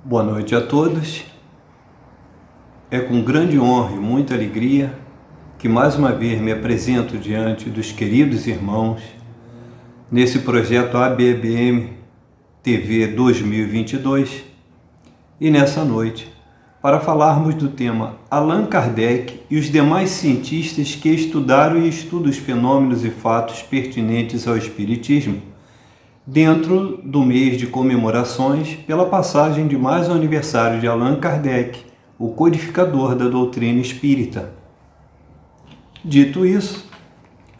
Boa noite a todos. É com grande honra e muita alegria que mais uma vez me apresento diante dos queridos irmãos nesse projeto ABBM TV 2022 e nessa noite para falarmos do tema Allan Kardec e os demais cientistas que estudaram e estudam os fenômenos e fatos pertinentes ao Espiritismo dentro do mês de comemorações pela passagem de mais um aniversário de Allan Kardec, o codificador da doutrina espírita. Dito isso,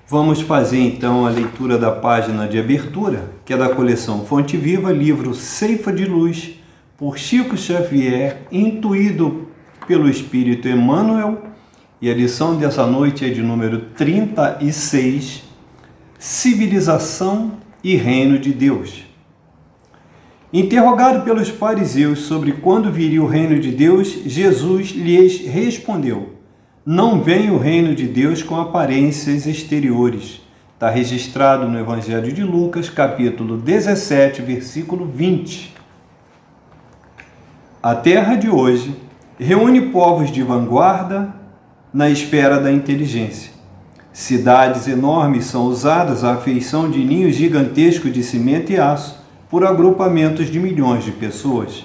vamos fazer então a leitura da página de abertura, que é da coleção Fonte Viva, livro Ceifa de Luz, por Chico Xavier, intuído pelo Espírito Emmanuel, e a lição dessa noite é de número 36, Civilização e Reino de Deus. Interrogado pelos fariseus sobre quando viria o reino de Deus, Jesus lhes respondeu: não vem o reino de Deus com aparências exteriores. Está registrado no Evangelho de Lucas, capítulo 17, versículo 20. A terra de hoje reúne povos de vanguarda na esfera da inteligência. Cidades enormes são usadas à feição de ninhos gigantescos de cimento e aço por agrupamentos de milhões de pessoas.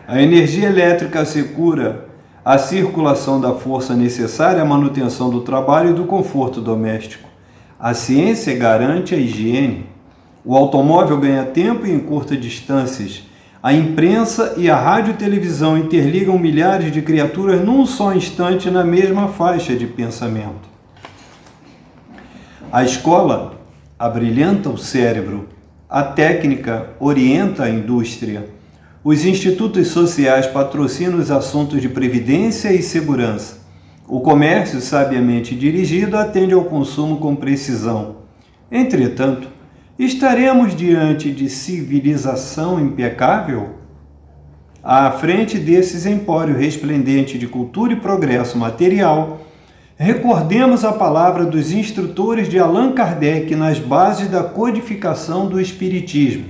A energia elétrica assegura a circulação da força necessária à manutenção do trabalho e do conforto doméstico. A ciência garante a higiene. O automóvel ganha tempo e encurta distâncias. A imprensa e a rádio-televisão interligam milhares de criaturas num só instante na mesma faixa de pensamento. A escola abrilhanta o cérebro, a técnica orienta a indústria, os institutos sociais patrocinam os assuntos de previdência e segurança, o comércio sabiamente dirigido atende ao consumo com precisão. Entretanto, estaremos diante de civilização impecável? À frente desses empórios resplendentes de cultura e progresso material, recordemos a palavra dos instrutores de Allan Kardec nas bases da codificação do Espiritismo.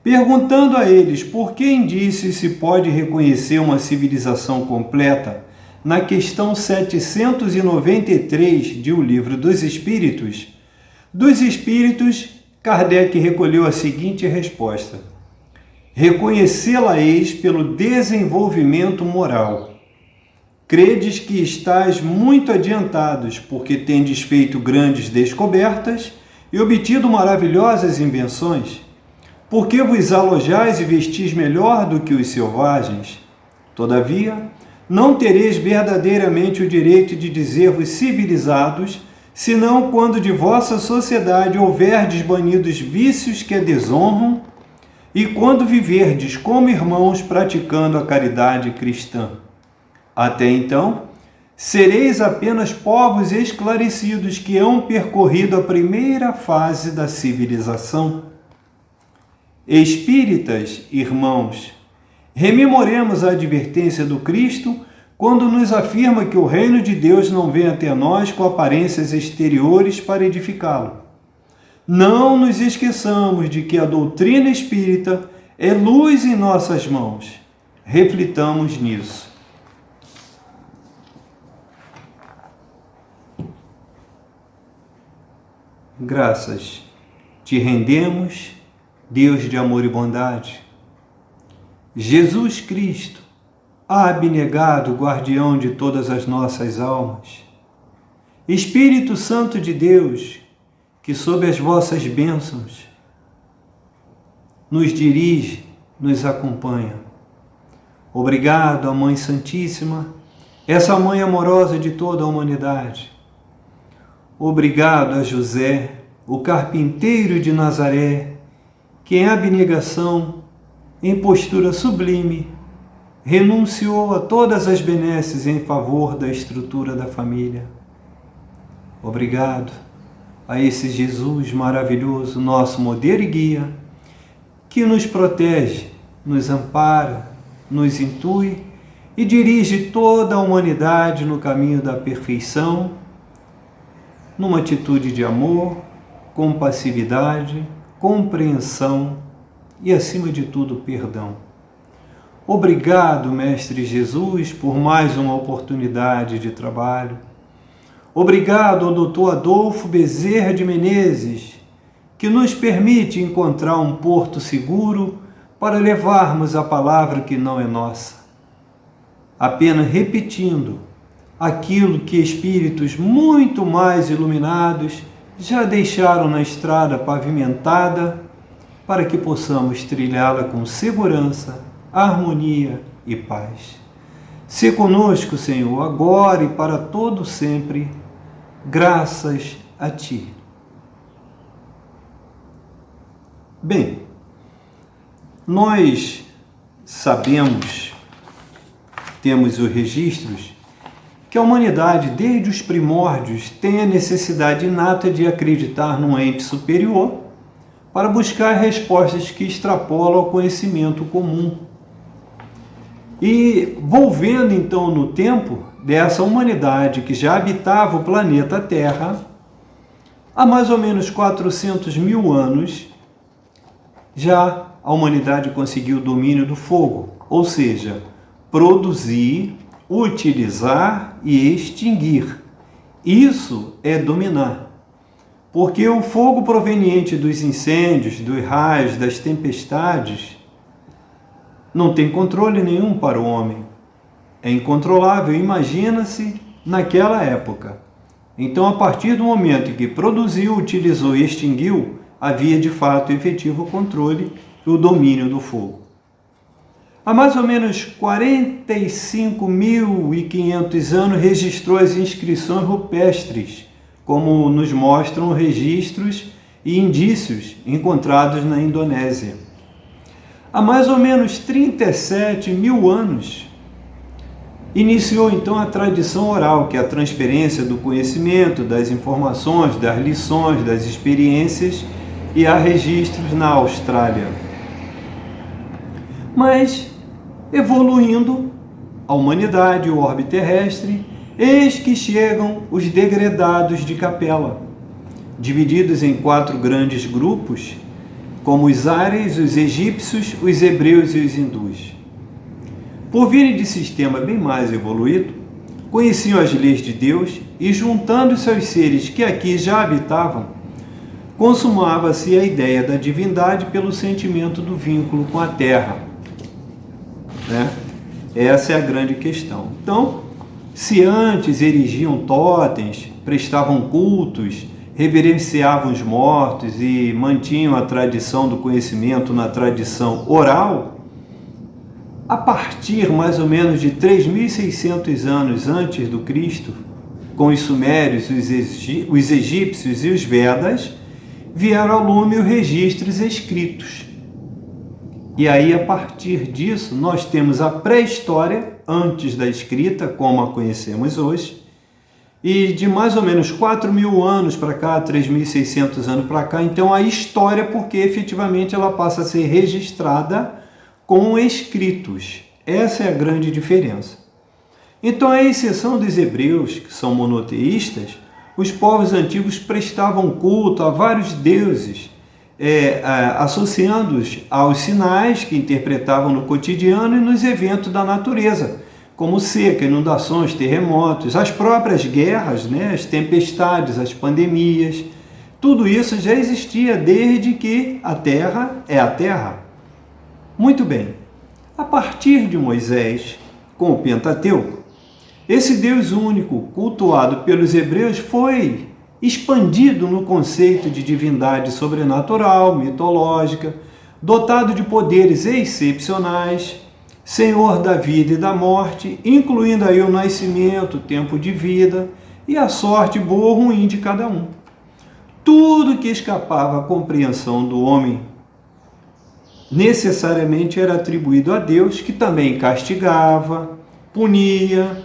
Perguntando a eles por que indícios se pode reconhecer uma civilização completa, na questão 793 de O Livro dos Espíritos, Kardec recolheu a seguinte resposta: reconhecê-la-eis pelo desenvolvimento moral. Credes que estáis muito adiantados, porque tendes feito grandes descobertas e obtido maravilhosas invenções? Por que vos alojais e vestis melhor do que os selvagens? Todavia, não tereis verdadeiramente o direito de dizer-vos civilizados, senão quando de vossa sociedade houverdes banido os vícios que a desonram e quando viverdes como irmãos praticando a caridade cristã. Até então, sereis apenas povos esclarecidos que hão percorrido a primeira fase da civilização. Espíritas, irmãos, rememoremos a advertência do Cristo quando nos afirma que o reino de Deus não vem até nós com aparências exteriores para edificá-lo. Não nos esqueçamos de que a doutrina espírita é luz em nossas mãos. Reflitamos nisso. Graças te rendemos, Deus de amor e bondade. Jesus Cristo, abnegado guardião de todas as nossas almas. Espírito Santo de Deus, que sob as vossas bênçãos nos dirige, nos acompanha. Obrigado, a Mãe Santíssima, essa Mãe amorosa de toda a humanidade. Obrigado a José, o carpinteiro de Nazaré, que em abnegação, em postura sublime, renunciou a todas as benesses em favor da estrutura da família. Obrigado a esse Jesus maravilhoso, nosso modelo e guia, que nos protege, nos ampara, nos intui e dirige toda a humanidade no caminho da perfeição, numa atitude de amor, compassividade, compreensão e, acima de tudo, perdão. Obrigado, Mestre Jesus, por mais uma oportunidade de trabalho. Obrigado ao Dr. Adolfo Bezerra de Menezes, que nos permite encontrar um porto seguro para levarmos a palavra que não é nossa, apenas repetindo aquilo que espíritos muito mais iluminados já deixaram na estrada pavimentada para que possamos trilhá-la com segurança, harmonia e paz. Se conosco, Senhor, agora e para todo sempre, graças a Ti. Bem, nós sabemos, temos os registros, que a humanidade, desde os primórdios, tem a necessidade inata de acreditar num ente superior para buscar respostas que extrapolam o conhecimento comum. E, volvendo então no tempo dessa humanidade que já habitava o planeta Terra, há mais ou menos 400 mil anos, já a humanidade conseguiu o domínio do fogo, ou seja, produzir, utilizar e extinguir. Isso é dominar. Porque o fogo proveniente dos incêndios, dos raios, das tempestades, não tem controle nenhum para o homem. É incontrolável, imagina-se naquela época. Então, a partir do momento em que produziu, utilizou e extinguiu, havia de fato efetivo controle e o domínio do fogo. Há mais ou menos 45.500 anos registrou as inscrições rupestres, como nos mostram registros e indícios encontrados na Indonésia. Há mais ou menos 37 mil anos, iniciou então a tradição oral, que é a transferência do conhecimento, das informações, das lições, das experiências, e há registros na Austrália. Mas, evoluindo a humanidade, o orbe terrestre, eis que chegam os degredados de Capela, divididos em 4 grandes grupos, como os áreas, os egípcios, os hebreus e os hindus. Por virem de sistema bem mais evoluído, conheciam as leis de Deus e, juntando-se aos seres que aqui já habitavam, consumava-se a ideia da divindade pelo sentimento do vínculo com a terra. Essa é a grande questão. Então, se antes erigiam totens, prestavam cultos, reverenciavam os mortos e mantinham a tradição do conhecimento na tradição oral, a partir mais ou menos de 3.600 anos antes do Cristo, com os sumérios, os egípcios e os Vedas, vieram ao lume os registros escritos. E aí, a partir disso, nós temos a pré-história, antes da escrita, como a conhecemos hoje, e de mais ou menos 4.000 anos para cá, 3.600 anos para cá, então a história, porque efetivamente ela passa a ser registrada com escritos. Essa é a grande diferença. Então, à exceção dos hebreus, que são monoteístas, os povos antigos prestavam culto a vários deuses, associando-os aos sinais que interpretavam no cotidiano e nos eventos da natureza, como seca, inundações, terremotos, as próprias guerras, as tempestades, as pandemias. Tudo isso já existia desde que a Terra é a Terra. Muito bem, a partir de Moisés, com o Pentateuco, esse Deus único, cultuado pelos hebreus, foi expandido no conceito de divindade sobrenatural, mitológica, dotado de poderes excepcionais, Senhor da vida e da morte, incluindo aí o nascimento, o tempo de vida e a sorte boa ou ruim de cada um. Tudo que escapava à compreensão do homem necessariamente era atribuído a Deus, que também castigava, punia,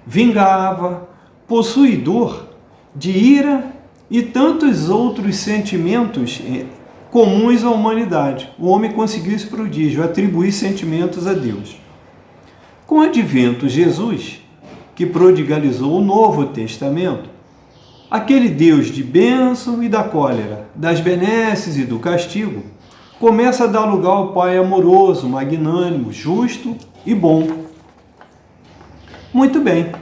vingava, possuidor de ira e tantos outros sentimentos comuns à humanidade. O homem conseguiu esse prodígio, atribuir sentimentos a Deus. Com o advento de Jesus, que prodigalizou o Novo Testamento, aquele Deus de bênção e da cólera, das benesses e do castigo, começa a dar lugar ao Pai amoroso, magnânimo, justo e bom. Muito bem,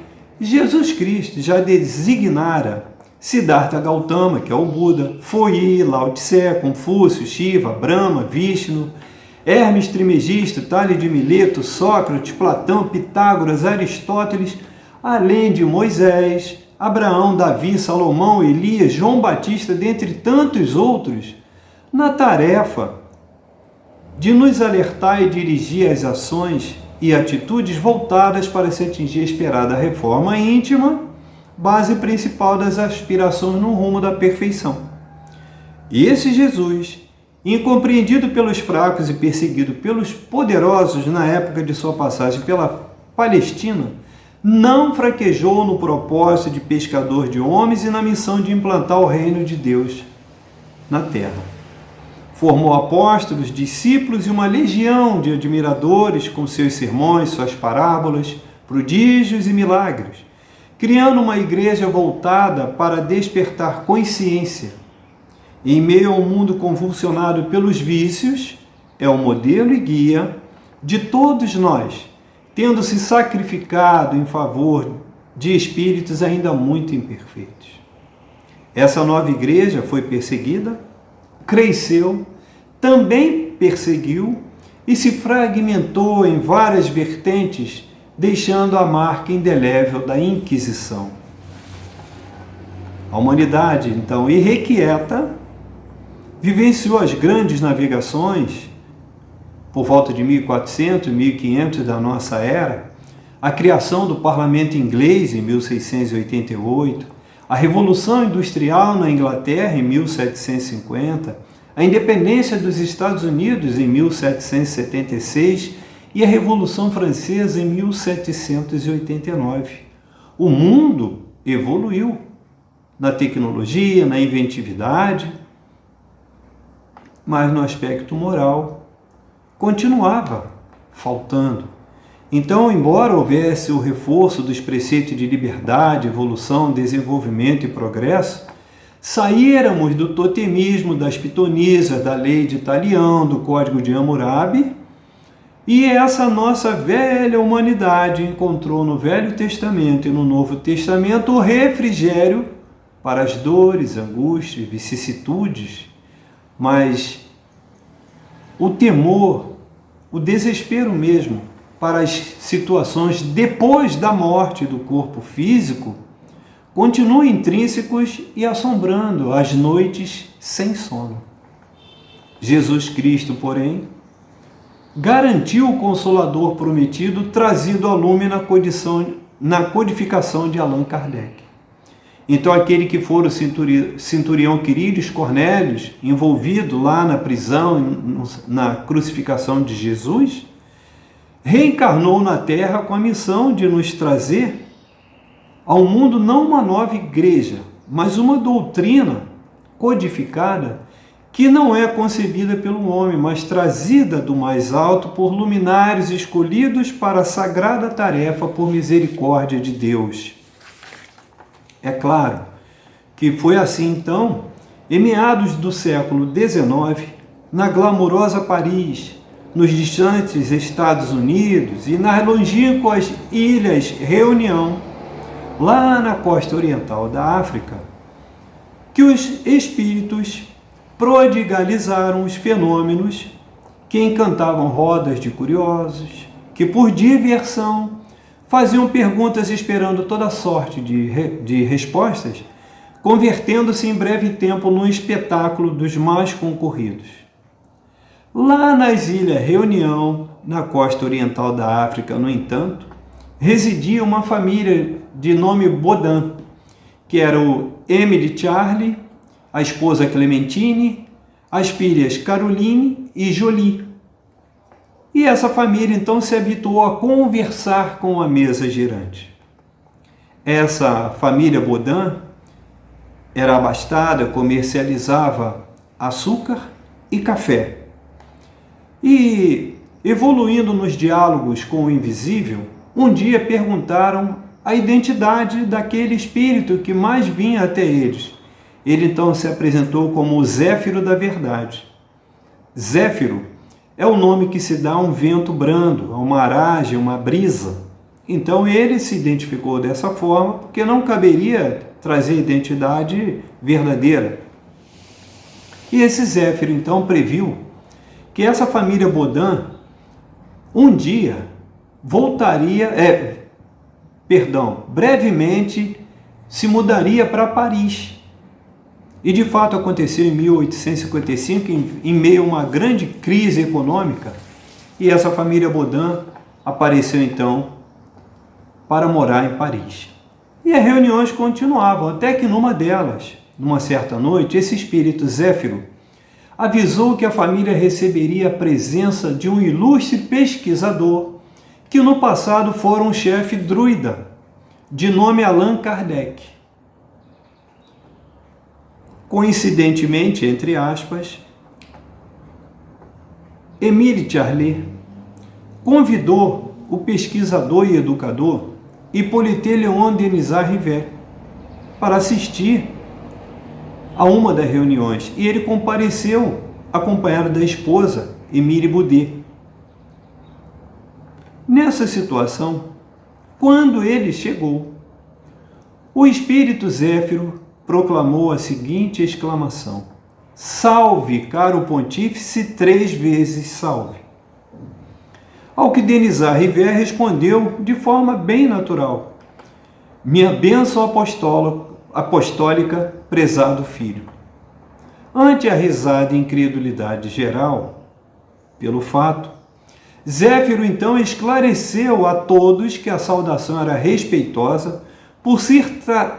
Jesus Cristo já designara Siddhartha Gautama, que é o Buda, Foyi, Lao Tse, Confúcio, Shiva, Brahma, Vishnu, Hermes Trismegisto, Tales de Mileto, Sócrates, Platão, Pitágoras, Aristóteles, além de Moisés, Abraão, Davi, Salomão, Elias, João Batista, dentre tantos outros, na tarefa de nos alertar e dirigir as ações e atitudes voltadas para se atingir a esperada reforma íntima, base principal das aspirações no rumo da perfeição. E esse Jesus, incompreendido pelos fracos e perseguido pelos poderosos na época de sua passagem pela Palestina, não fraquejou no propósito de pescador de homens e na missão de implantar o reino de Deus na terra. Formou apóstolos, discípulos e uma legião de admiradores com seus sermões, suas parábolas, prodígios e milagres, criando uma igreja voltada para despertar consciência. Em meio ao mundo convulsionado pelos vícios, é o modelo e guia de todos nós, tendo se sacrificado em favor de espíritos ainda muito imperfeitos. Essa nova igreja foi perseguida, cresceu, também perseguiu e se fragmentou em várias vertentes, deixando a marca indelével da Inquisição. A humanidade, então, irrequieta, vivenciou as grandes navegações por volta de 1400 e 1500 da nossa era, a criação do parlamento inglês em 1688, a Revolução Industrial na Inglaterra em 1750, a independência dos Estados Unidos em 1776 e a Revolução Francesa em 1789. O mundo evoluiu na tecnologia, na inventividade, mas no aspecto moral continuava faltando. Então, embora houvesse o reforço dos preceitos de liberdade, evolução, desenvolvimento e progresso, saíramos do totemismo, das pitonisas, da lei de Talião, do Código de Hammurabi, e essa nossa velha humanidade encontrou no Velho Testamento e no Novo Testamento o refrigério para as dores, angústias, vicissitudes, mas o temor, o desespero mesmo para as situações depois da morte do corpo físico continuam intrínsecos e assombrando as noites sem sono. Jesus Cristo, porém, garantiu o Consolador prometido trazido a lume na codificação de Allan Kardec. Então aquele que for o centurião Quirínio Cornélios, envolvido lá na prisão, na crucificação de Jesus, reencarnou na Terra com a missão de nos trazer ao mundo não uma nova igreja, mas uma doutrina codificada que não é concebida pelo homem, mas trazida do mais alto por luminares escolhidos para a sagrada tarefa por misericórdia de Deus. É claro que foi assim então, em meados do século XIX, na glamourosa Paris, nos distantes Estados Unidos e nas longínquas Ilhas Reunião, lá na costa oriental da África, que os espíritos prodigalizaram os fenômenos que encantavam rodas de curiosos, que por diversão faziam perguntas esperando toda sorte de respostas, convertendo-se em breve tempo num espetáculo dos mais concorridos. Lá nas Ilhas Reunião, na costa oriental da África, no entanto, residia uma família de nome Baudin, que era o Emily Charlie, a esposa Clementine, as filhas Caroline e Jolie. E essa família então se habituou a conversar com a mesa girante. Essa família Baudin era abastada, comercializava açúcar e café. E, evoluindo nos diálogos com o invisível, um dia perguntaram a identidade daquele espírito que mais vinha até eles. Ele então se apresentou como o Zéfiro da Verdade. Zéfiro é o nome que se dá a um vento brando, a uma aragem, uma brisa. Então ele se identificou dessa forma porque não caberia trazer identidade verdadeira. E esse Zéfiro então previu que essa família Bodin um dia brevemente se mudaria para Paris. E de fato aconteceu em 1855, em meio a uma grande crise econômica, e essa família Bodin apareceu então para morar em Paris. E as reuniões continuavam, até que numa delas, numa certa noite, esse espírito Zéfiro avisou que a família receberia a presença de um ilustre pesquisador que no passado fora um chefe druida, de nome Allan Kardec. Coincidentemente, entre aspas, Émile Charlet convidou o pesquisador e educador Hippolyte Léon Denisard Rivet para assistir a uma das reuniões, e ele compareceu acompanhado da esposa, Émile Boudet. Nessa situação, quando ele chegou, o espírito Zéfiro proclamou a seguinte exclamação: "Salve, caro pontífice, 3 vezes salve!" Ao que Denisard Rivet respondeu de forma bem natural: "Minha bênção apostólica, prezado filho." Ante a risada e incredulidade geral pelo fato, Zéfiro então esclareceu a todos que a saudação era respeitosa por se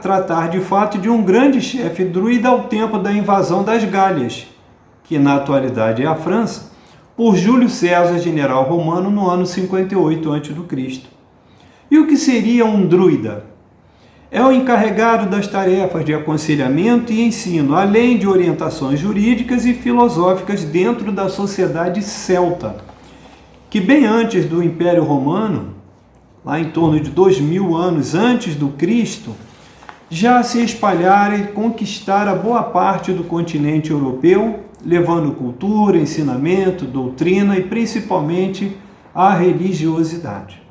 tratar de fato de um grande chefe druida ao tempo da invasão das Gálias, que na atualidade é a França, por Júlio César, general romano, no ano 58 a.C. E o que seria um druida? É o encarregado das tarefas de aconselhamento e ensino, além de orientações jurídicas e filosóficas dentro da sociedade celta, que bem antes do Império Romano, lá em torno de 2000 anos antes do Cristo, já se espalhara e conquistara boa parte do continente europeu, levando cultura, ensinamento, doutrina e principalmente a religiosidade.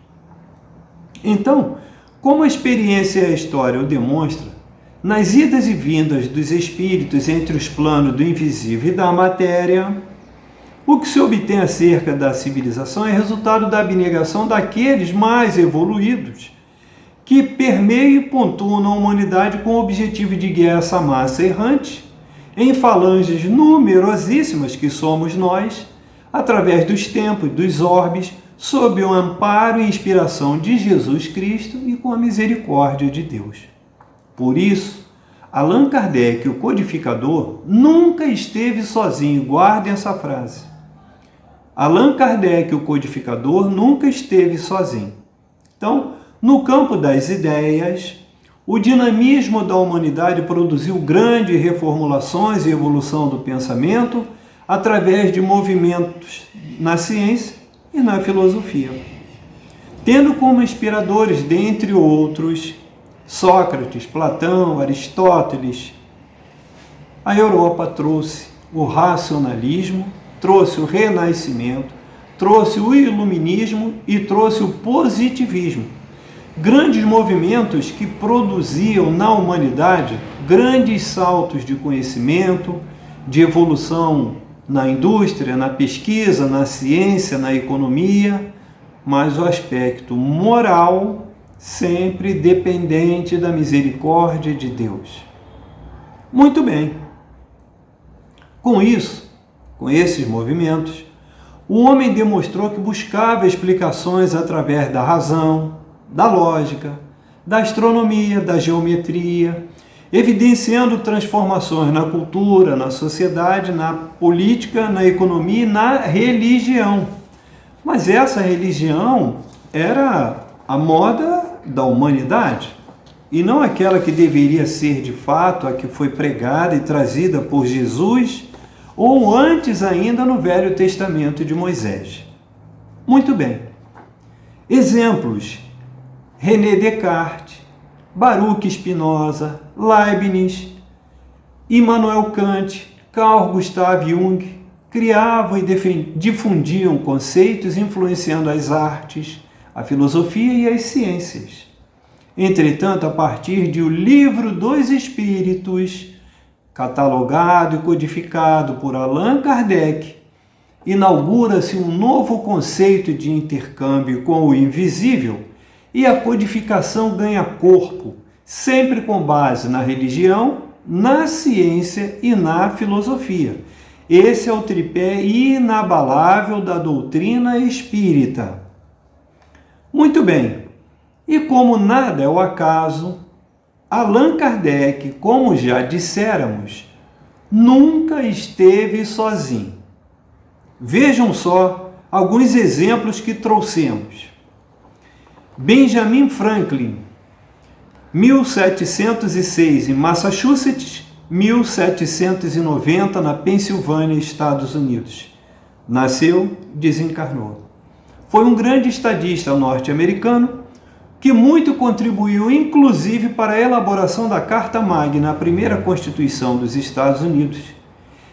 Então, como a experiência e a história o demonstram, nas idas e vindas dos espíritos entre os planos do invisível e da matéria, o que se obtém acerca da civilização é resultado da abnegação daqueles mais evoluídos, que permeiam e pontuam a humanidade com o objetivo de guiar essa massa errante, em falanges numerosíssimas que somos nós, através dos tempos, dos orbes, sob o amparo e inspiração de Jesus Cristo e com a misericórdia de Deus. Por isso, Allan Kardec, o codificador, nunca esteve sozinho. Guardem essa frase. Allan Kardec, o codificador, nunca esteve sozinho. Então, no campo das ideias, o dinamismo da humanidade produziu grandes reformulações e evolução do pensamento através de movimentos na ciência e na filosofia, tendo como inspiradores, dentre outros, Sócrates, Platão, Aristóteles. A Europa trouxe o racionalismo, trouxe o renascimento, trouxe o iluminismo e trouxe o positivismo. Grandes movimentos que produziam na humanidade grandes saltos de conhecimento, de evolução na indústria, na pesquisa, na ciência, na economia, mas o aspecto moral sempre dependente da misericórdia de Deus. Muito bem. Com isso, com esses movimentos, o homem demonstrou que buscava explicações através da razão, da lógica, da astronomia, da geometria, evidenciando transformações na cultura, na sociedade, na política, na economia e na religião. Mas essa religião era a moda da humanidade e não aquela que deveria ser de fato a que foi pregada e trazida por Jesus ou antes ainda no Velho Testamento de Moisés. Muito bem. Exemplos: René Descartes, Baruch Spinoza, Leibniz, Immanuel Kant, Carl Gustav Jung, criavam e difundiam conceitos influenciando as artes, a filosofia e as ciências. Entretanto, a partir de O Livro dos Espíritos, catalogado e codificado por Allan Kardec, inaugura-se um novo conceito de intercâmbio com o invisível e a codificação ganha corpo, sempre com base na religião, na ciência e na filosofia. Esse é o tripé inabalável da doutrina espírita. Muito bem, e como nada é o acaso, Allan Kardec, como já disséramos, nunca esteve sozinho. Vejam só alguns exemplos que trouxemos. Benjamin Franklin, 1706 em Massachusetts, 1790 na Pensilvânia, Estados Unidos. Nasceu, desencarnou. Foi um grande estadista norte-americano que muito contribuiu, inclusive, para a elaboração da Carta Magna, a primeira Constituição dos Estados Unidos.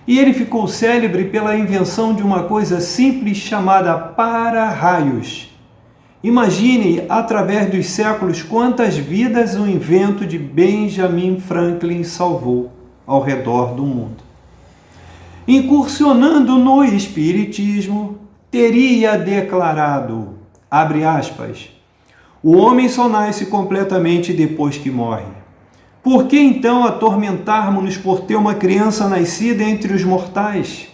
E ele ficou célebre pela invenção de uma coisa simples chamada para-raios. Imagine, através dos séculos, quantas vidas o invento de Benjamin Franklin salvou ao redor do mundo. Incursionando no Espiritismo, teria declarado, abre aspas, o homem só nasce completamente depois que morre. Por que então atormentarmos-nos por ter uma criança nascida entre os mortais?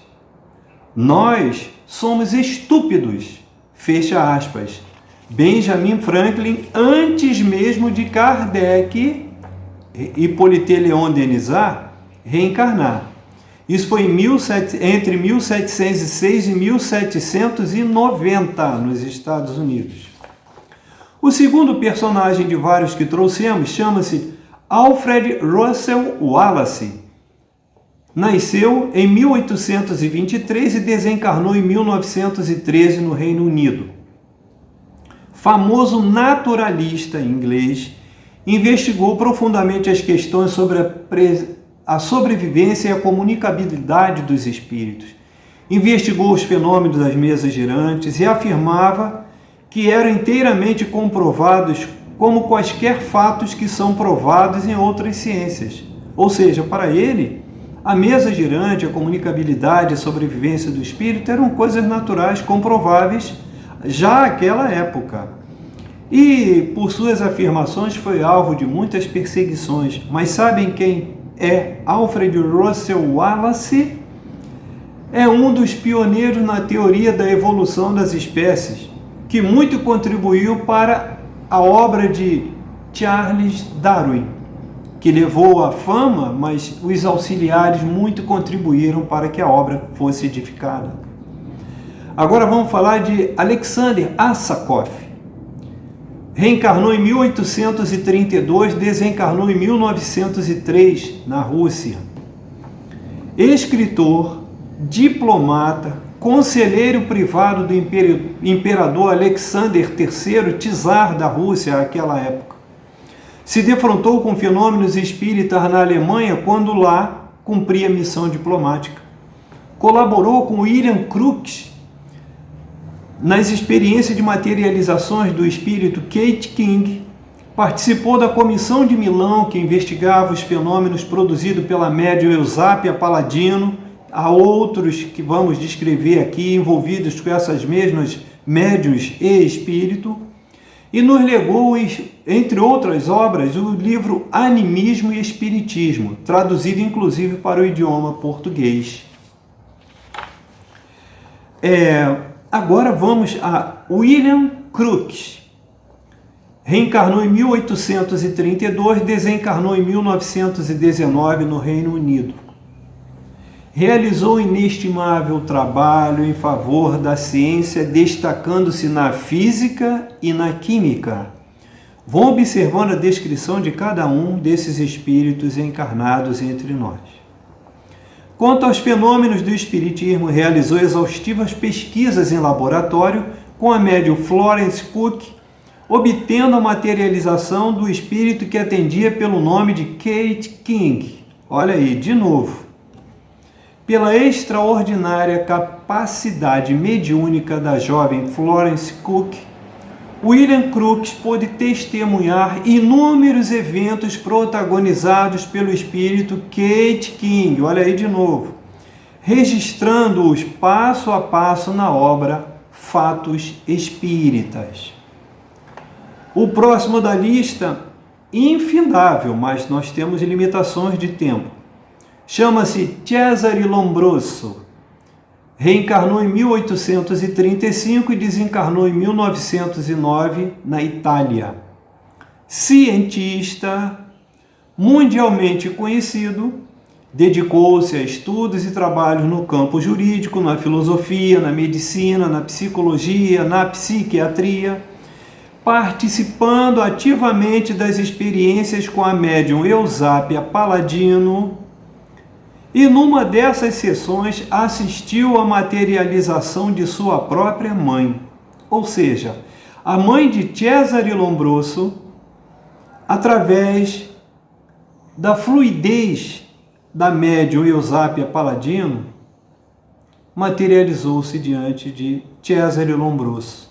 Nós somos estúpidos, fecha aspas. Benjamin Franklin, antes mesmo de Kardec, Hippolyte Léon Denisard, reencarnar. Isso foi entre 1706 e 1790, nos Estados Unidos. O segundo personagem de vários que trouxemos chama-se Alfred Russel Wallace. Nasceu em 1823 e desencarnou em 1913 no Reino Unido. Famoso naturalista inglês, investigou profundamente as questões sobre a sobrevivência e a comunicabilidade dos espíritos. Investigou os fenômenos das mesas girantes e afirmava que eram inteiramente comprovados como quaisquer fatos que são provados em outras ciências. Ou seja, para ele, a mesa girante, a comunicabilidade, a sobrevivência do espírito eram coisas naturais, comprováveis já naquela época. E, por suas afirmações, foi alvo de muitas perseguições. Mas sabem quem é Alfred Russel Wallace? É um dos pioneiros na teoria da evolução das espécies, que muito contribuiu para a obra de Charles Darwin, que levou à fama, mas os auxiliares muito contribuíram para que a obra fosse edificada. Agora vamos falar de Alexander Asakoff. Reencarnou em 1832, desencarnou em 1903, na Rússia. Escritor, diplomata, conselheiro privado do imperador Alexander III, czar da Rússia naquela época. Se defrontou com fenômenos espíritas na Alemanha quando lá cumpria missão diplomática. Colaborou com William Crookes nas experiências de materializações do espírito Kate King, participou da Comissão de Milão, que investigava os fenômenos produzidos pela médium Eusápia Paladino. Há outros que vamos descrever aqui, envolvidos com essas mesmas médiuns e espírito, e nos legou, entre outras obras, o livro Animismo e Espiritismo, traduzido inclusive para o idioma português. Agora vamos a William Crookes. Reencarnou em 1832, desencarnou em 1919 no Reino Unido. Realizou inestimável trabalho em favor da ciência, destacando-se na física e na química. Vão observando a descrição de cada um desses espíritos encarnados entre nós. Quanto aos fenômenos do espiritismo, realizou exaustivas pesquisas em laboratório com a médium Florence Cook, obtendo a materialização do espírito que atendia pelo nome de Kate King. Olha aí, de novo. pela extraordinária capacidade mediúnica da jovem Florence Cook, William Crookes pôde testemunhar inúmeros eventos protagonizados pelo espírito Kate King, olha aí de novo, registrando-os passo a passo na obra Fatos Espíritas. O próximo da lista, infindável, mas nós temos limitações de tempo, chama-se Cesare Lombroso. Reencarnou em 1835 e desencarnou em 1909 na Itália. Cientista, mundialmente conhecido, dedicou-se a estudos e trabalhos no campo jurídico, na filosofia, na medicina, na psicologia, na psiquiatria, participando ativamente das experiências com a médium Eusápia Paladino, e numa dessas sessões assistiu à materialização de sua própria mãe, ou seja, a mãe de Cesare Lombroso, através da fluidez da médium Eusápia Paladino, materializou-se diante de Cesare Lombroso,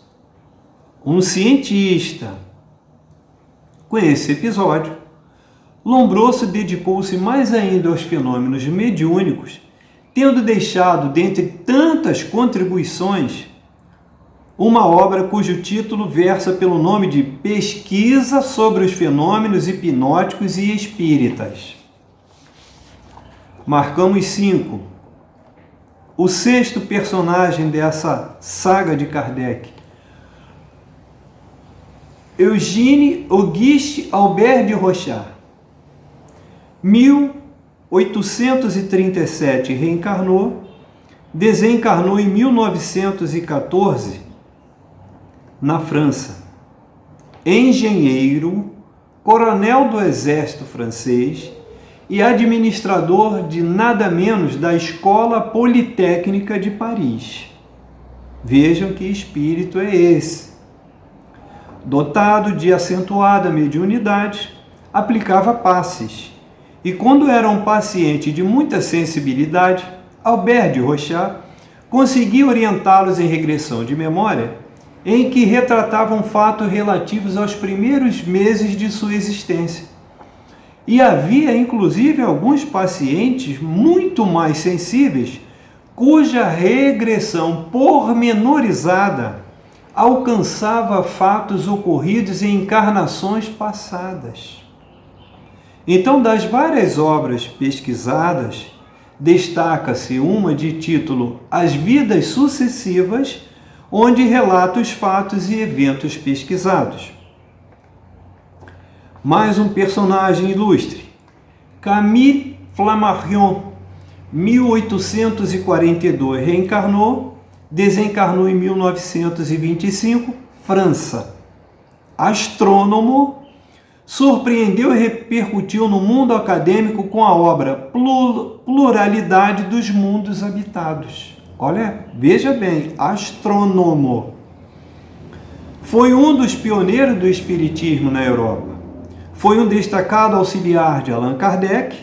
um cientista. Com esse episódio, Lombroso dedicou-se mais ainda aos fenômenos mediúnicos, tendo deixado, dentre tantas contribuições, uma obra cujo título versa pelo nome de Pesquisa sobre os Fenômenos Hipnóticos e Espíritas. Marcamos 5. O sexto personagem dessa saga de Kardec, Eugène Auguste Albert de Rochard. 1837 reencarnou, desencarnou em 1914 na França. Engenheiro, coronel do exército francês e administrador de nada menos da Escola Politécnica de Paris. Vejam que espírito é esse. Dotado de acentuada mediunidade, aplicava passes. E quando era um paciente de muita sensibilidade, Albert de Rochard conseguia orientá-los em regressão de memória, em que retratavam fatos relativos aos primeiros meses de sua existência. E havia, inclusive, alguns pacientes muito mais sensíveis, cuja regressão pormenorizada alcançava fatos ocorridos em encarnações passadas. Então, das várias obras pesquisadas, destaca-se uma de título As Vidas Sucessivas, onde relata os fatos e eventos pesquisados. Mais um personagem ilustre, Camille Flammarion, 1842, reencarnou, desencarnou em 1925, França. Astrônomo, surpreendeu e repercutiu no mundo acadêmico com a obra Pluralidade dos Mundos Habitados. Olha, veja bem, astrônomo. Foi um dos pioneiros do espiritismo na Europa. Foi um destacado auxiliar de Allan Kardec,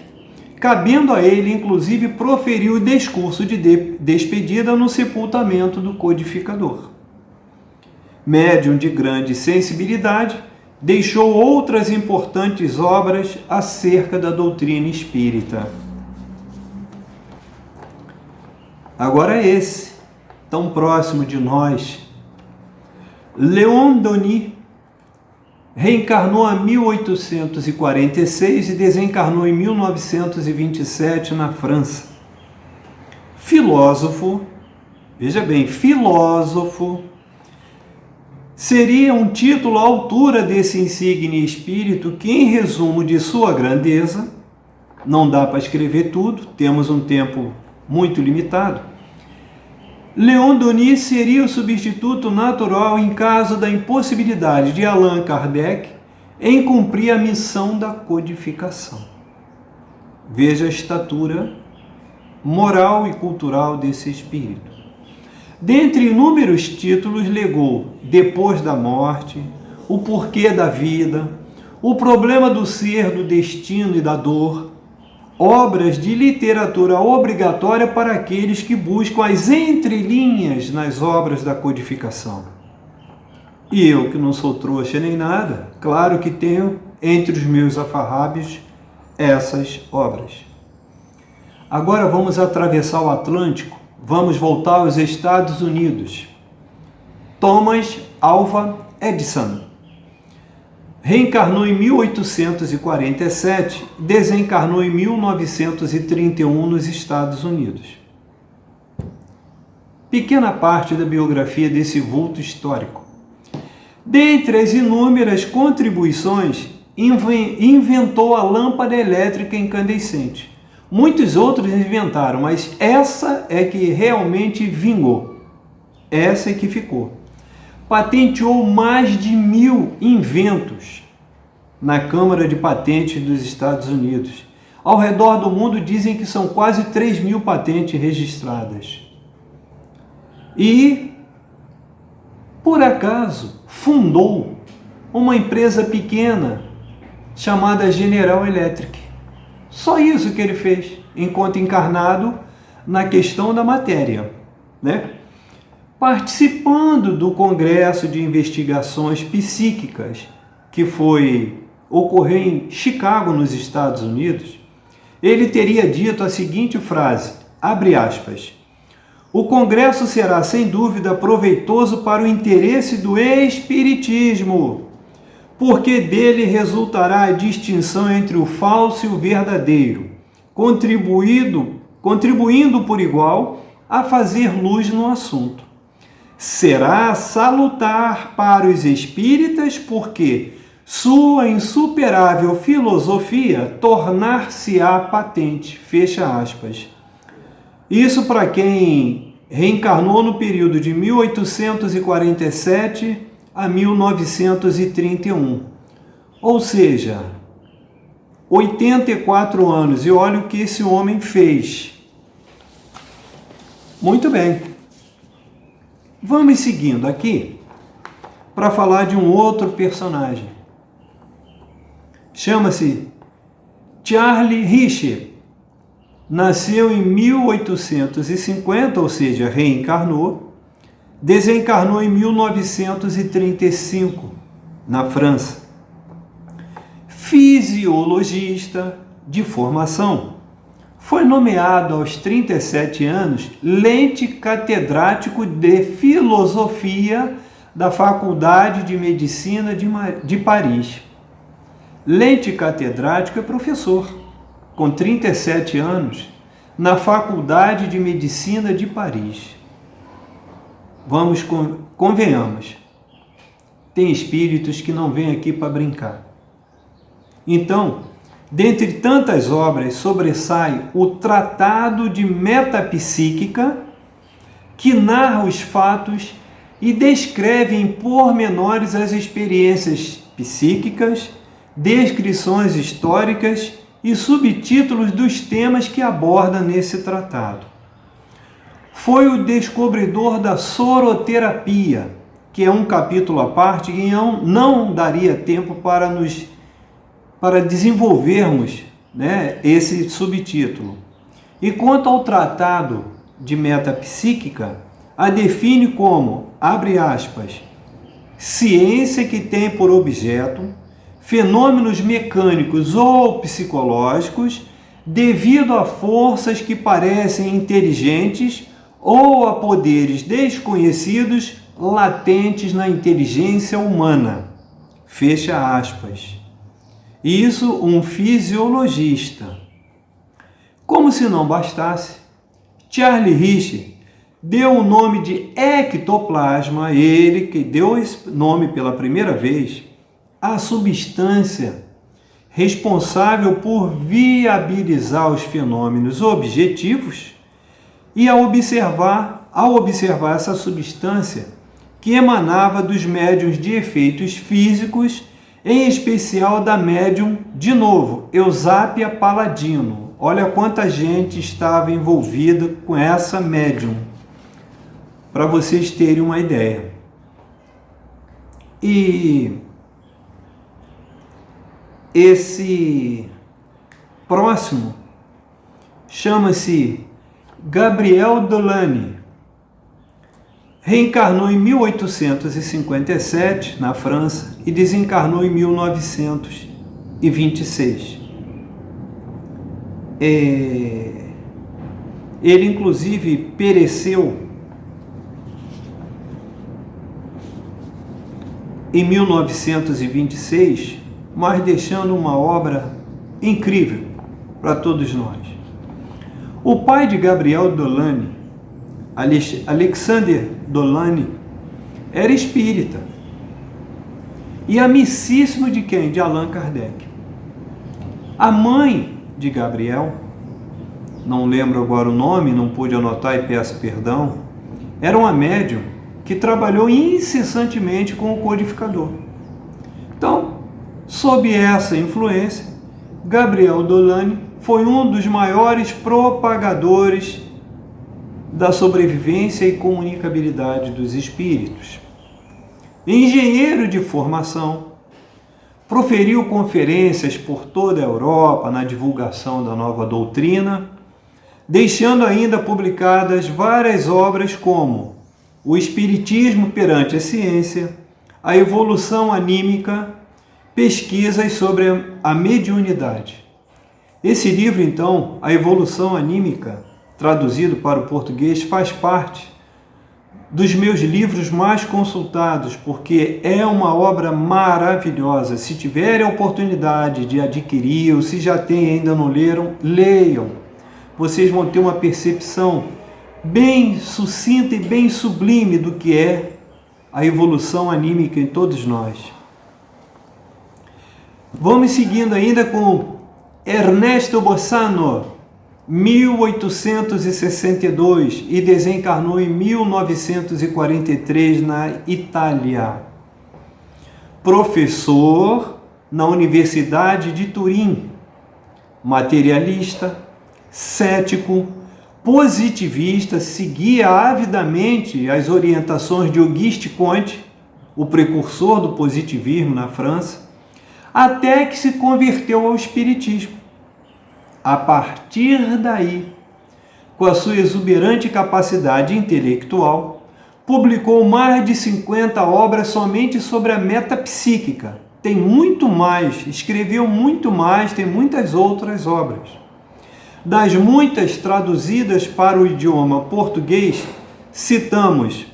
cabendo a ele, inclusive, proferir o discurso de despedida no sepultamento do codificador. Médium de grande sensibilidade, deixou outras importantes obras acerca da doutrina espírita. Agora esse, tão próximo de nós, Léon Denis, reencarnou em 1846 e desencarnou em 1927 na França. Filósofo, veja bem, filósofo, seria um título à altura desse insigne espírito que, em resumo de sua grandeza, não dá para escrever tudo, temos um tempo muito limitado. Léon Denis seria o substituto natural em caso da impossibilidade de Allan Kardec em cumprir a missão da codificação. Veja a estatura moral e cultural desse espírito. Dentre inúmeros títulos, legou Depois da Morte, O Porquê da Vida, O Problema do Ser, do Destino e da Dor, obras de literatura obrigatória para aqueles que buscam as entrelinhas nas obras da codificação. E eu, que não sou trouxa nem nada, claro que tenho entre os meus alfarrábios essas obras. Agora vamos atravessar o Atlântico, vamos voltar aos Estados Unidos. Thomas Alva Edison reencarnou em 1847, desencarnou em 1931 nos Estados Unidos. Pequena parte da biografia desse vulto histórico. Dentre as inúmeras contribuições, inventou a lâmpada elétrica incandescente. Muitos outros inventaram, mas essa é que realmente vingou. Essa é que ficou. Patenteou mais de 1000 inventos na Câmara de Patentes dos Estados Unidos. Ao redor do mundo dizem que são quase 3.000 patentes registradas. E, por acaso, fundou uma empresa pequena chamada General Electric. Só isso que ele fez, enquanto encarnado na questão da matéria, né? Participando do Congresso de Investigações Psíquicas, que ocorreu em Chicago, nos Estados Unidos, ele teria dito a seguinte frase, abre aspas, o Congresso será, sem dúvida, proveitoso para o interesse do Espiritismo, porque dele resultará a distinção entre o falso e o verdadeiro, contribuindo por igual a fazer luz no assunto. Será salutar para os espíritas, porque sua insuperável filosofia tornar-se-á patente. Fecha aspas. Isso para quem reencarnou no período de 1847 a 1931. Ou seja, 84 anos. E olha o que esse homem fez. Muito bem. Vamos seguindo aqui para falar de um outro personagem. Chama-se Charlie Richer. Nasceu em 1850, ou seja, reencarnou. Desencarnou em 1935, na França. Fisiologista de formação. Foi nomeado aos 37 anos lente catedrático de filosofia da Faculdade de Medicina de Paris. Lente catedrático é professor, com 37 anos, na Faculdade de Medicina de Paris. Convenhamos, tem espíritos que não vêm aqui para brincar. Então, dentre tantas obras, sobressai o Tratado de Metapsíquica, que narra os fatos e descreve em pormenores as experiências psíquicas, descrições históricas e subtítulos dos temas que aborda nesse tratado. Foi o descobridor da soroterapia, que é um capítulo à parte e não daria tempo para desenvolvermos, né, esse subtítulo. E quanto ao Tratado de Metapsíquica, a define como, abre aspas, ciência que tem por objeto fenômenos mecânicos ou psicológicos devido a forças que parecem inteligentes ou a poderes desconhecidos latentes na inteligência humana. Fecha aspas. Isso um fisiologista. Como se não bastasse, Charlie Richer deu o nome de ectoplasma, ele que deu esse nome pela primeira vez, à substância responsável por viabilizar os fenômenos objetivos e ao observar essa substância que emanava dos médiuns de efeitos físicos, em especial da médium, de novo, Eusápia Paladino. Olha quanta gente estava envolvida com essa médium, para vocês terem uma ideia. E esse próximo chama-se Gabriel Dollani. Reencarnou em 1857 na França e desencarnou em 1926. Ele, inclusive, pereceu em 1926, mas deixando uma obra incrível para todos nós. O pai de Gabriel Dollani, Alexander Dollani, era espírita e amicíssimo de quem? De Allan Kardec. A mãe de Gabriel, não lembro agora o nome, não pude anotar e peço perdão, era uma médium que trabalhou incessantemente com o codificador. Então, sob essa influência, Gabriel Dollani foi um dos maiores propagadores da sobrevivência e comunicabilidade dos espíritos. Engenheiro de formação, proferiu conferências por toda a Europa na divulgação da nova doutrina, deixando ainda publicadas várias obras como O Espiritismo perante a Ciência, A Evolução Anímica, Pesquisas sobre a Mediunidade. Esse livro, então, A Evolução Anímica, traduzido para o português, faz parte dos meus livros mais consultados, porque é uma obra maravilhosa. Se tiverem a oportunidade de adquirir, ou se já têm e ainda não leram, leiam. Vocês vão ter uma percepção bem sucinta e bem sublime do que é a evolução anímica em todos nós. Vamos seguindo ainda com Ernesto Bossano, 1862, e desencarnou em 1943 na Itália. Professor na Universidade de Turim, materialista, cético, positivista, seguia avidamente as orientações de Auguste Comte, o precursor do positivismo na França, até que se converteu ao espiritismo. A partir daí, com a sua exuberante capacidade intelectual, publicou mais de 50 obras somente sobre a metapsíquica. Tem muito mais, escreveu muito mais, tem muitas outras obras. Das muitas traduzidas para o idioma português, citamos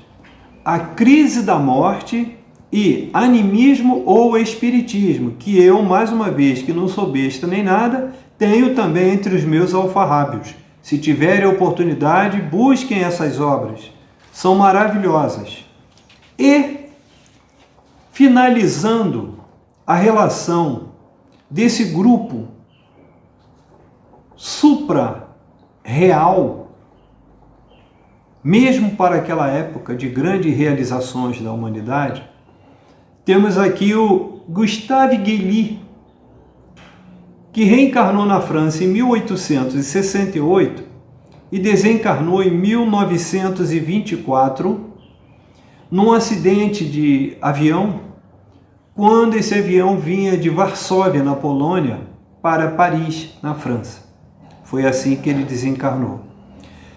A Crise da Morte e Animismo ou Espiritismo, que eu, mais uma vez, que não sou besta nem nada, tenho também entre os meus alfarrábios. Se tiverem oportunidade, busquem essas obras. São maravilhosas. E, finalizando a relação desse grupo supra-real, mesmo para aquela época de grandes realizações da humanidade, temos aqui o Gustave Guilly, que reencarnou na França em 1868 e desencarnou em 1924 num acidente de avião, quando esse avião vinha de Varsóvia, na Polônia, para Paris, na França. Foi assim que ele desencarnou.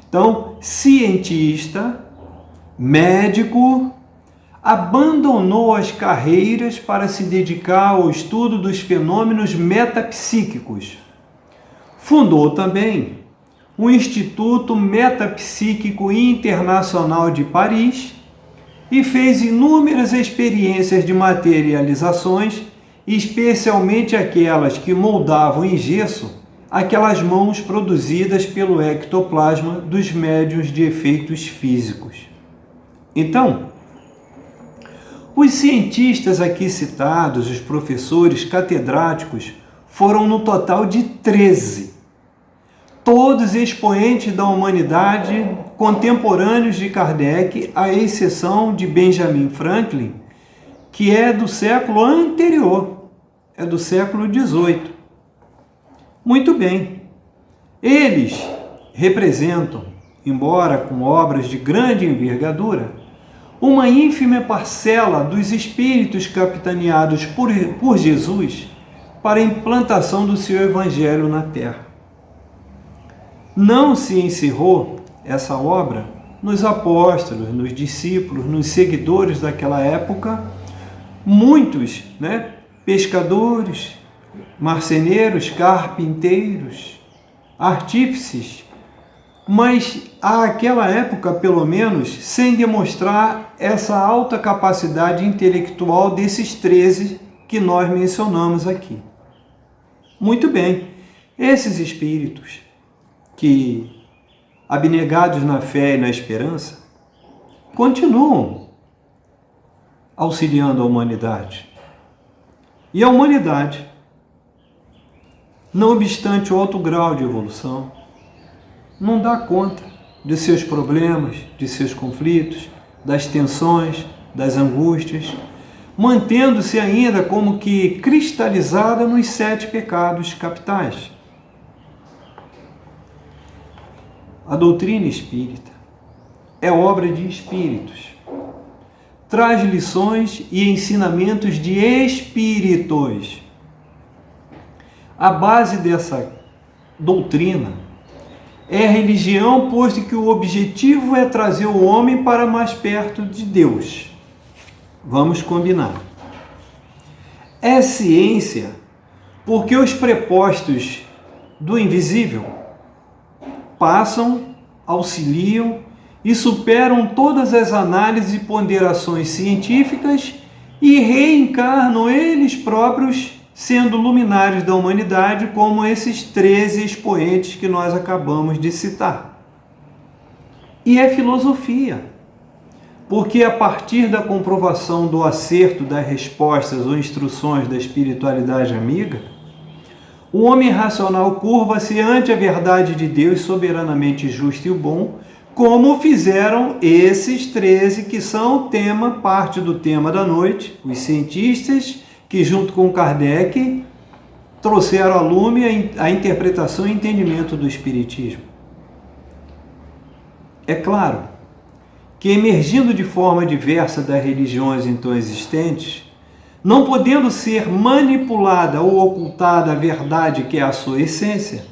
Então, cientista, médico, abandonou as carreiras para se dedicar ao estudo dos fenômenos metapsíquicos. Fundou também o Instituto Metapsíquico Internacional de Paris e fez inúmeras experiências de materializações, especialmente aquelas que moldavam em gesso aquelas mãos produzidas pelo ectoplasma dos médiuns de efeitos físicos. Então, os cientistas aqui citados, os professores catedráticos, foram no total de 13. Todos expoentes da humanidade, contemporâneos de Kardec, à exceção de Benjamin Franklin, que é do século anterior, é do século XVIII. Muito bem. Eles representam, embora com obras de grande envergadura, uma ínfima parcela dos espíritos capitaneados por Jesus para a implantação do seu evangelho na Terra. não se encerrou essa obra nos apóstolos, nos discípulos, nos seguidores daquela época. Muitos, pescadores, marceneiros, carpinteiros, artífices, mas àquela época, pelo menos, sem demonstrar essa alta capacidade intelectual desses 13 que nós mencionamos aqui. Muito bem, esses espíritos que, abnegados na fé e na esperança, continuam auxiliando a humanidade. E a humanidade, não obstante o alto grau de evolução, não dá conta de seus problemas, de seus conflitos, das tensões, das angústias, mantendo-se ainda como que cristalizada nos 7 pecados capitais. A doutrina espírita é obra de espíritos. Traz lições e ensinamentos de espíritos. A base dessa doutrina é a religião, posto que o objetivo é trazer o homem para mais perto de Deus. Vamos combinar. É ciência, porque os prepostos do invisível passam, auxiliam e superam todas as análises e ponderações científicas e reencarnam eles próprios, sendo luminares da humanidade, como esses 13 expoentes que nós acabamos de citar. E é filosofia, porque a partir da comprovação do acerto das respostas ou instruções da espiritualidade amiga, o homem racional curva-se ante a verdade de Deus soberanamente justo e bom, como fizeram esses 13 que são parte do tema da noite, os cientistas que, junto com Kardec, trouxeram à lume a interpretação e entendimento do Espiritismo. É claro que, emergindo de forma diversa das religiões então existentes, não podendo ser manipulada ou ocultada a verdade que é a sua essência,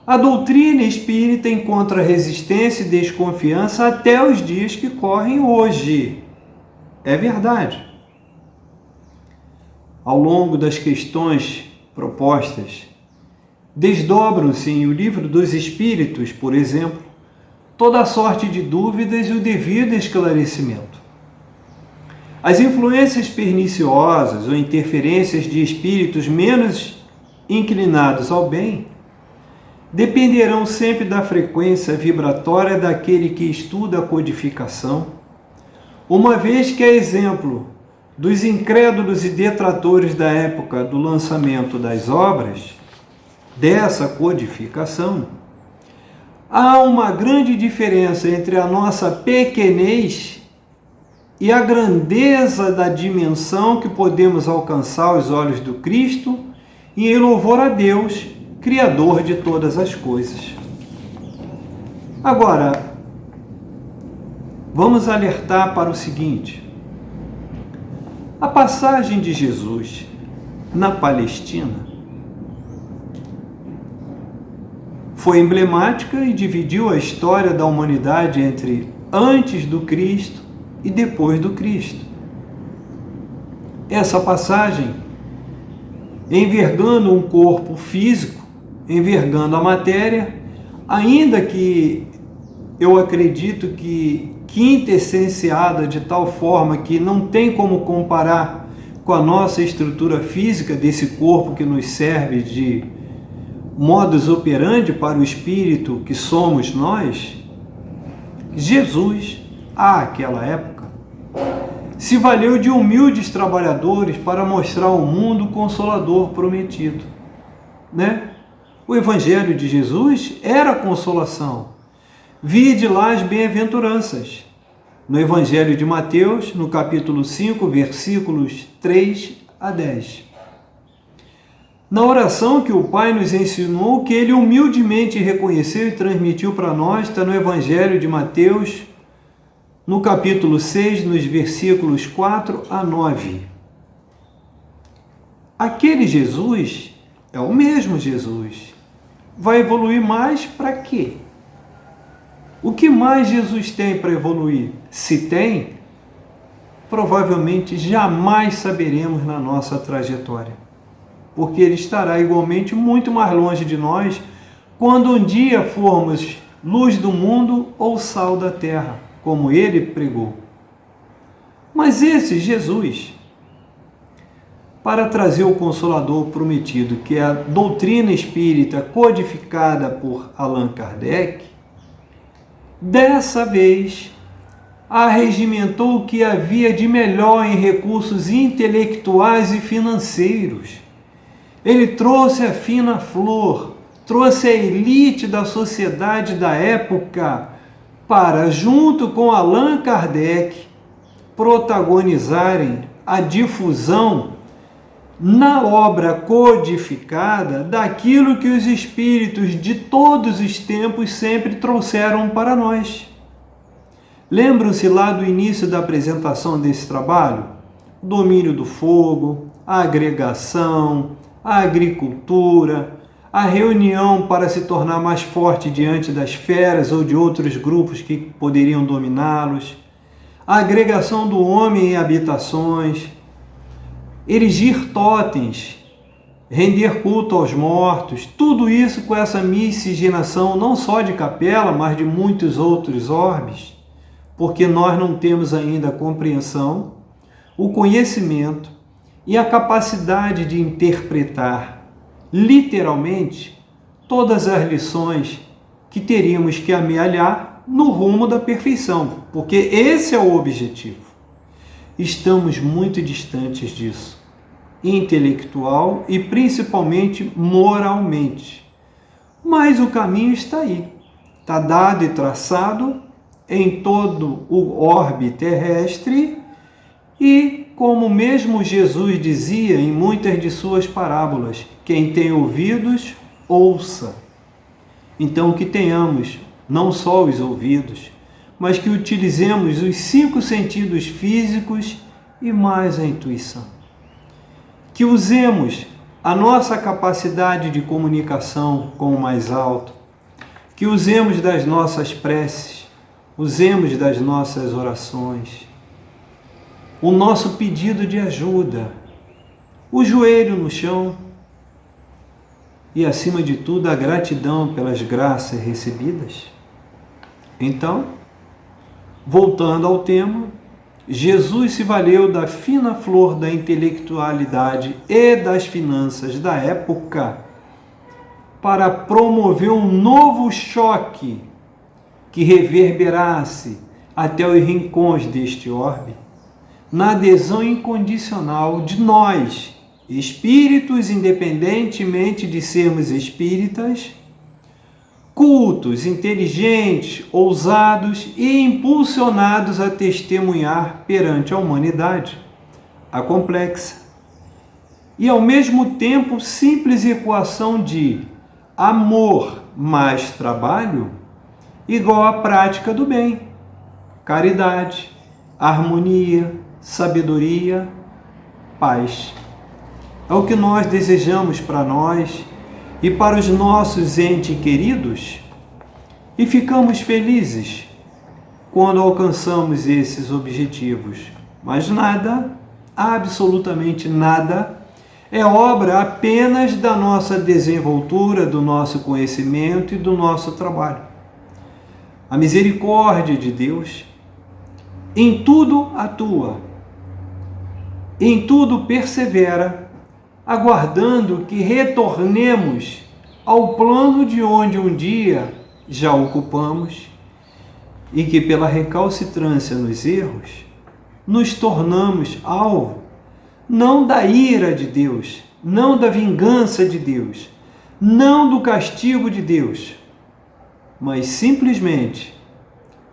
a doutrina espírita encontra resistência e desconfiança até os dias que correm hoje. É verdade. Ao longo das questões propostas, desdobram-se em O Livro dos Espíritos, por exemplo, toda a sorte de dúvidas e o devido esclarecimento. As influências perniciosas ou interferências de espíritos menos inclinados ao bem dependerão sempre da frequência vibratória daquele que estuda a codificação, uma vez que, a exemplo dos incrédulos e detratores da época do lançamento das obras, dessa codificação, há uma grande diferença entre a nossa pequenez e a grandeza da dimensão que podemos alcançar aos olhos do Cristo e em louvor a Deus, Criador de todas as coisas. Agora, vamos alertar para o seguinte: a passagem de Jesus na Palestina foi emblemática e dividiu a história da humanidade entre antes do Cristo e depois do Cristo. Essa passagem, envergando um corpo físico, envergando a matéria, ainda que eu acredito que quintessenciada de tal forma que não tem como comparar com a nossa estrutura física desse corpo que nos serve de modus operandi para o espírito que somos nós, Jesus, àquela época, se valeu de humildes trabalhadores para mostrar ao mundo o Consolador prometido, O Evangelho de Jesus era consolação. Vide lá as bem-aventuranças. No Evangelho de Mateus, no capítulo 5, versículos 3 a 10. Na oração que o Pai nos ensinou, que Ele humildemente reconheceu e transmitiu para nós, está no Evangelho de Mateus, no capítulo 6, nos versículos 4 a 9. Aquele Jesus é o mesmo Jesus vai evoluir mais para quê? O que mais Jesus tem para evoluir? Se tem, provavelmente jamais saberemos na nossa trajetória, porque Ele estará igualmente muito mais longe de nós quando um dia formos luz do mundo ou sal da terra, como Ele pregou. Mas esse Jesus, para trazer o Consolador prometido, que é a doutrina espírita codificada por Allan Kardec, dessa vez arregimentou o que havia de melhor em recursos intelectuais e financeiros. Ele trouxe a fina flor, trouxe a elite da sociedade da época para, junto com Allan Kardec, protagonizarem a difusão na obra codificada daquilo que os espíritos de todos os tempos sempre trouxeram para nós. Lembram-se lá do início da apresentação desse trabalho? O domínio do fogo, a agregação, a agricultura, a reunião para se tornar mais forte diante das feras ou de outros grupos que poderiam dominá-los, a agregação do homem em habitações, erigir totens, render culto aos mortos, tudo isso com essa miscigenação não só de capela, mas de muitos outros orbes, porque nós não temos ainda a compreensão, o conhecimento e a capacidade de interpretar literalmente todas as lições que teríamos que amealhar no rumo da perfeição, porque esse é o objetivo. Estamos muito distantes disso, intelectual e principalmente moralmente. Mas o caminho está aí, está dado e traçado em todo o orbe terrestre e, como mesmo Jesus dizia em muitas de suas parábolas, quem tem ouvidos, ouça. Então que tenhamos não só os ouvidos, mas que utilizemos os 5 sentidos físicos e mais a intuição. Que usemos a nossa capacidade de comunicação com o mais alto, que usemos das nossas preces, usemos das nossas orações, o nosso pedido de ajuda, o joelho no chão e, acima de tudo, a gratidão pelas graças recebidas. Então, voltando ao tema, Jesus se valeu da fina flor da intelectualidade e das finanças da época para promover um novo choque que reverberasse até os rincões deste orbe, na adesão incondicional de nós, espíritos, independentemente de sermos espíritas, cultos, inteligentes, ousados e impulsionados a testemunhar perante a humanidade, a complexa, e ao mesmo tempo simples equação de amor mais trabalho igual à prática do bem, caridade, harmonia, sabedoria, paz. É o que nós desejamos para nós e para os nossos entes queridos, e ficamos felizes quando alcançamos esses objetivos. Mas nada, absolutamente nada, é obra apenas da nossa desenvoltura, do nosso conhecimento e do nosso trabalho. A misericórdia de Deus em tudo atua, em tudo persevera, aguardando que retornemos ao plano de onde um dia já ocupamos e que pela recalcitrância nos erros nos tornamos alvo não da ira de Deus, não da vingança de Deus, não do castigo de Deus, mas simplesmente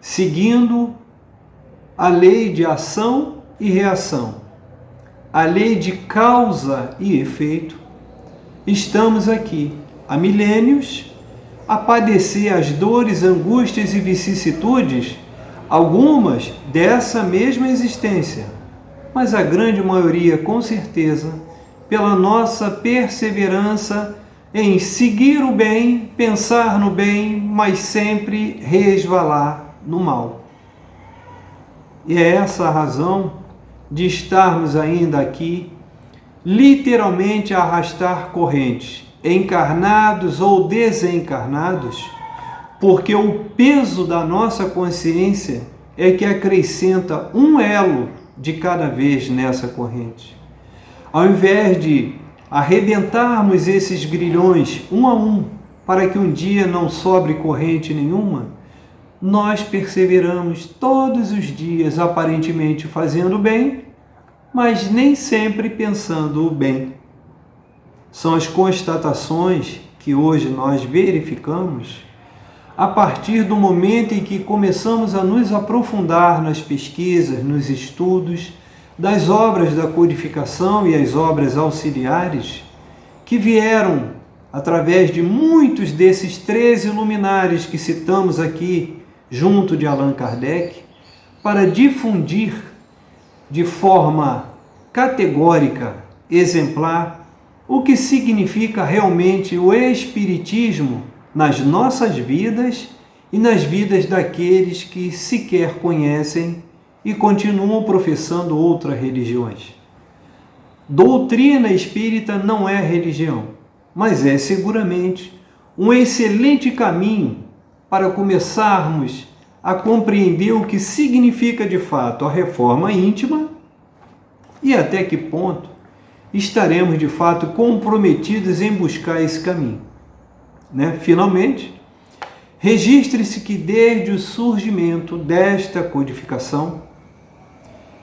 seguindo a lei de ação e reação, a lei de causa e efeito. Estamos aqui há milênios a padecer as dores, angústias e vicissitudes, algumas dessa mesma existência, mas a grande maioria, com certeza, pela nossa perseverança em seguir o bem, pensar no bem, mas sempre resvalar no mal. E é essa a razão de estarmos ainda aqui, literalmente a arrastar correntes, encarnados ou desencarnados, porque o peso da nossa consciência é que acrescenta um elo de cada vez nessa corrente. Ao invés de arrebentarmos esses grilhões um a um, para que um dia não sobre corrente nenhuma, nós perseveramos todos os dias aparentemente fazendo bem, mas nem sempre pensando o bem. São as constatações que hoje nós verificamos a partir do momento em que começamos a nos aprofundar nas pesquisas, nos estudos das obras da codificação e as obras auxiliares que vieram através de muitos desses 13 luminares que citamos aqui junto de Allan Kardec, para difundir de forma categórica, exemplar, o que significa realmente o Espiritismo nas nossas vidas e nas vidas daqueles que sequer conhecem e continuam professando outras religiões. Doutrina espírita não é religião, mas é seguramente um excelente caminho para começarmos a compreender o que significa de fato a reforma íntima e até que ponto estaremos de fato comprometidos em buscar esse caminho. Finalmente, registre-se que desde o surgimento desta codificação,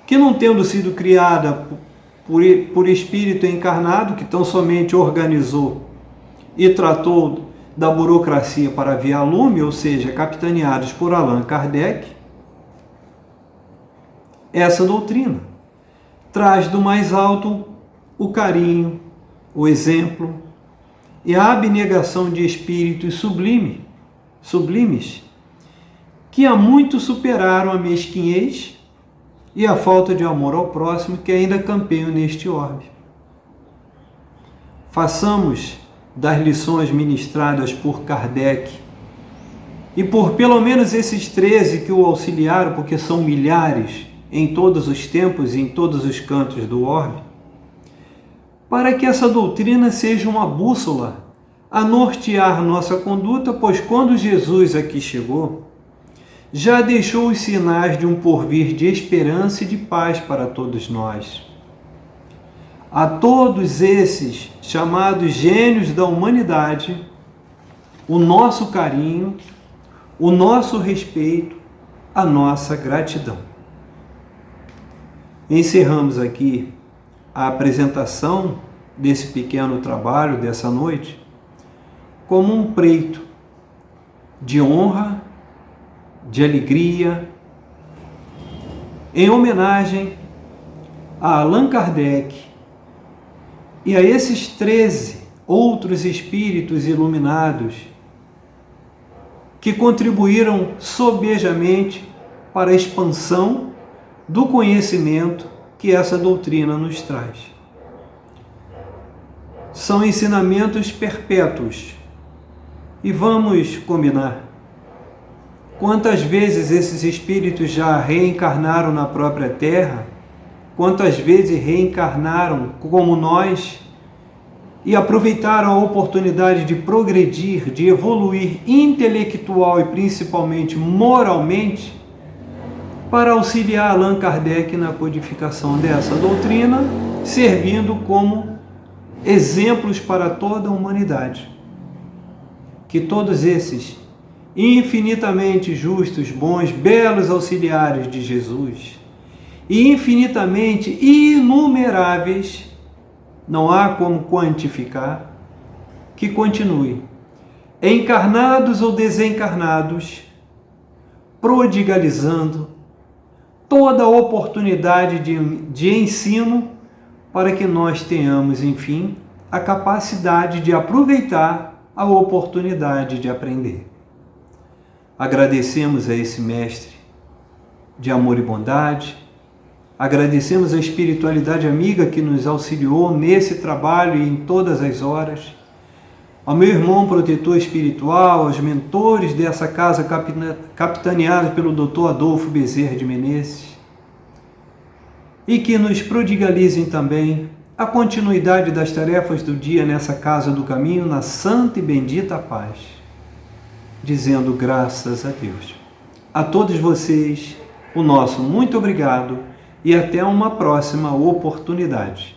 que não tendo sido criada por espírito encarnado, que tão somente organizou e tratou da burocracia para via lume, ou seja, capitaneados por Allan Kardec, essa doutrina traz do mais alto o carinho, o exemplo e a abnegação de espíritos sublimes, que há muito superaram a mesquinhez e a falta de amor ao próximo que ainda campeiam neste orbe. Façamos das lições ministradas por Kardec e por pelo menos esses 13 que o auxiliaram, porque são milhares em todos os tempos e em todos os cantos do orbe, para que essa doutrina seja uma bússola a nortear nossa conduta, pois quando Jesus aqui chegou, já deixou os sinais de um porvir de esperança e de paz para todos nós. A todos esses chamados gênios da humanidade, o nosso carinho, o nosso respeito, a nossa gratidão. Encerramos aqui a apresentação desse pequeno trabalho dessa noite como um preito de honra, de alegria, em homenagem a Allan Kardec e a esses 13 outros espíritos iluminados que contribuíram sobejamente para a expansão do conhecimento que essa doutrina nos traz. São ensinamentos perpétuos. E vamos combinar. Quantas vezes esses espíritos já reencarnaram na própria Terra? Quantas vezes reencarnaram como nós e aproveitaram a oportunidade de progredir, de evoluir intelectual e principalmente moralmente para auxiliar Allan Kardec na codificação dessa doutrina, servindo como exemplos para toda a humanidade. Que todos esses infinitamente justos, bons, belos auxiliares de Jesus e infinitamente inumeráveis, não há como quantificar, que continue, encarnados ou desencarnados, prodigalizando toda a oportunidade de ensino para que nós tenhamos, enfim, a capacidade de aproveitar a oportunidade de aprender. Agradecemos a esse mestre de amor e bondade, agradecemos a espiritualidade amiga que nos auxiliou nesse trabalho e em todas as horas, ao meu irmão protetor espiritual, aos mentores dessa casa capitaneada pelo Dr. Adolfo Bezerra de Menezes, e que nos prodigalizem também a continuidade das tarefas do dia nessa casa do caminho, na santa e bendita paz, dizendo graças a Deus. A todos vocês, o nosso muito obrigado e até uma próxima oportunidade.